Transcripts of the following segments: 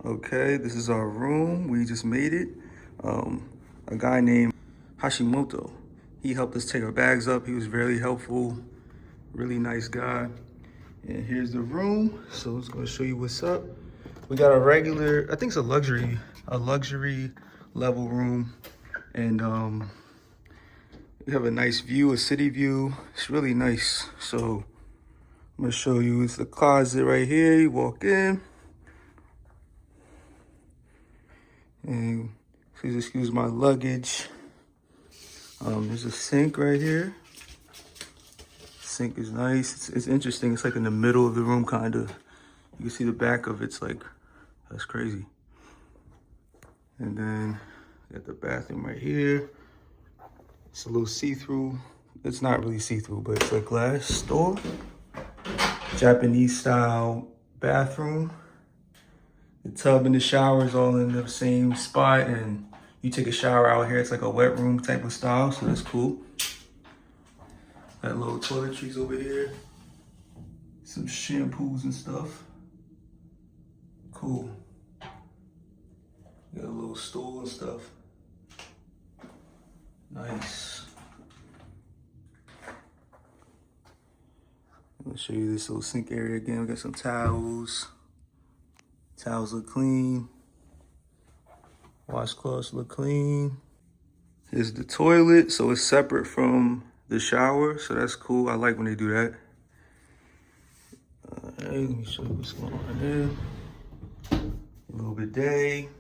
Okay, this is our room. We just made it. A guy named Hashimoto. He helped us take our bags up. He was very helpful. Really nice guy. And here's the room. So it's gonna show you what's up. We got a regular, I think it's a luxury level room. And we have a nice view, a city view. It's really nice. So I'm gonna show you, it's the closet right here. You walk in. And please excuse my luggage. There's a sink right here. Sink is nice. It's interesting. It's like in the middle of the room, kind of. You can see the back of it's like, that's crazy. And then got the bathroom right here. It's a little see-through. It's not really see-through, but it's a glass door. Japanese style bathroom. The tub and the shower is all in the same spot, and you take a shower out here. It's like a wet room type of style, so that's cool. Got little toiletries over here. Some shampoos and stuff. Cool. Got a little stool and stuff. Nice. I'm gonna show you this little sink area again. We got some towels. Towels look clean. Washcloths look clean. Here's the toilet, so it's separate from the shower, so that's cool. I like when they do that. Let me show you what's going on here. A little bidet.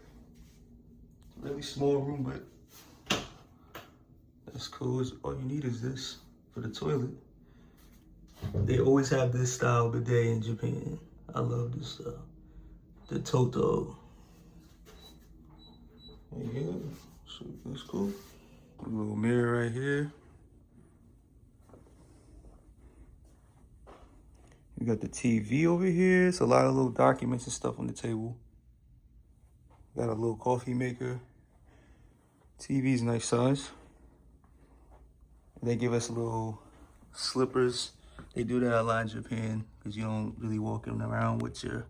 Really small room, but that's cool. All you need is this for the toilet. They always have this style bidet in Japan. I love this style. The Toto. Yeah, so that's cool. A little mirror right here. We got the TV over here. It's a lot of little documents and stuff on the table. Got a little coffee maker. TV's nice size. They give us little slippers. They do that a lot in Japan because you don't really walking around with your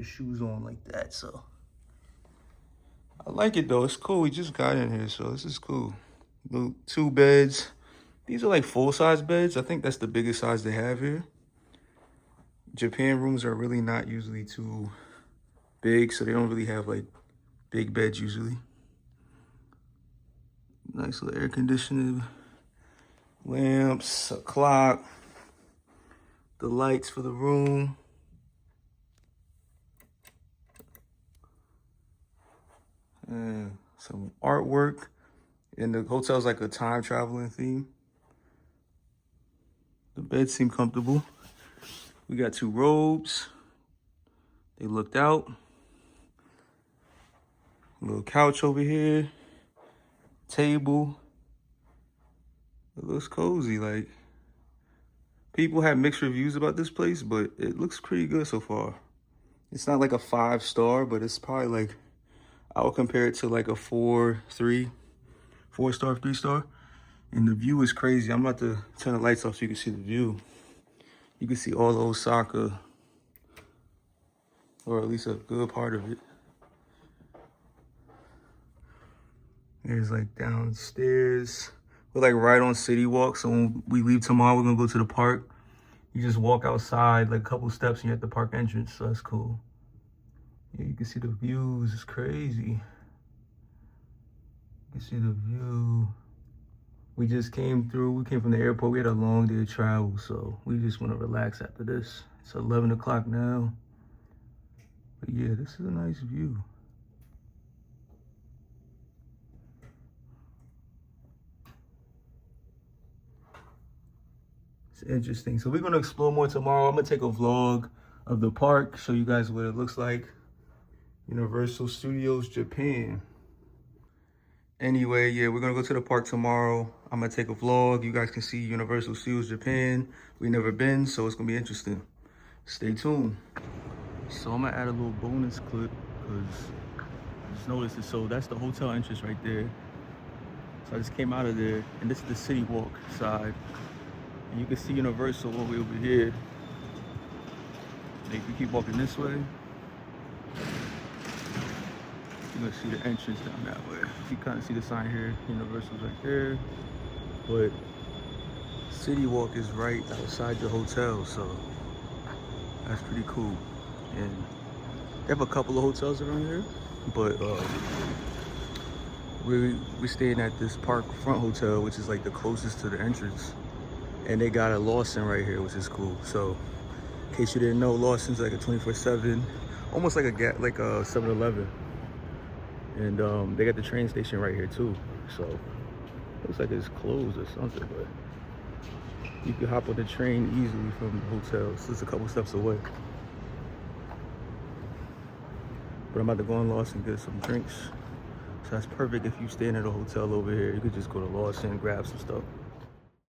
shoes on like that. So I like it though. It's cool. We just got in here, so this is cool. Little 2 beds. These are like full-size beds. I think that's the biggest size they have here. Japan rooms are really not usually too big, so they don't really have like big beds usually. Nice little air conditioning, lamps, a clock, the lights for the room. And some artwork. And the hotel's like a time traveling theme. The beds seem comfortable. We got 2 robes. They looked out. A little couch over here. Table. It looks cozy. Like, people have mixed reviews about this place, but it looks pretty good so far. It's not like a 5-star, but it's probably like, I would compare it to like a 4-3, 4-star, 3-star. And the view is crazy. I'm about to turn the lights off so you can see the view. You can see all of Osaka, or at least a good part of it. There's like downstairs. We're like right on City Walk, so when we leave tomorrow, we're gonna go to the park. You just walk outside like a couple steps and you're at the park entrance, so that's cool. Yeah, you can see the views, it's crazy. You can see the view. We just came through, we came from the airport. We had a long day of travel, so we just want to relax after this. It's 11 o'clock now. But yeah, this is a nice view. It's interesting. So we're going to explore more tomorrow. I'm going to take a vlog of the park, show you guys what it looks like. Universal Studios Japan. Anyway, yeah, we're gonna go to the park tomorrow. I'm gonna take a vlog. You guys can see Universal Studios Japan. We've never been, so it's gonna be interesting. Stay tuned. So I'm gonna add a little bonus clip because I just noticed it. So that's the hotel entrance right there. So I just came out of there, and this is the City Walk side. And you can see Universal all the way over here. And if you keep walking this way, You're gonna see the entrance down that way. You kind of see the sign here, Universal's right there. But City Walk is right outside your hotel, so that's pretty cool. And they have a couple of hotels around here, but we're staying at this Park Front Hotel, which is like the closest to the entrance. And they got a Lawson right here, which is cool. So in case you didn't know, Lawson's like a 24/7, almost like a 7-Eleven. And they got the train station right here too. So looks like it's closed or something, but you can hop on the train easily from the hotel. So it's a couple steps away. But I'm about to go in Lawson and get some drinks. So that's perfect if you're staying at a hotel over here. You could just go to Lawson and grab some stuff.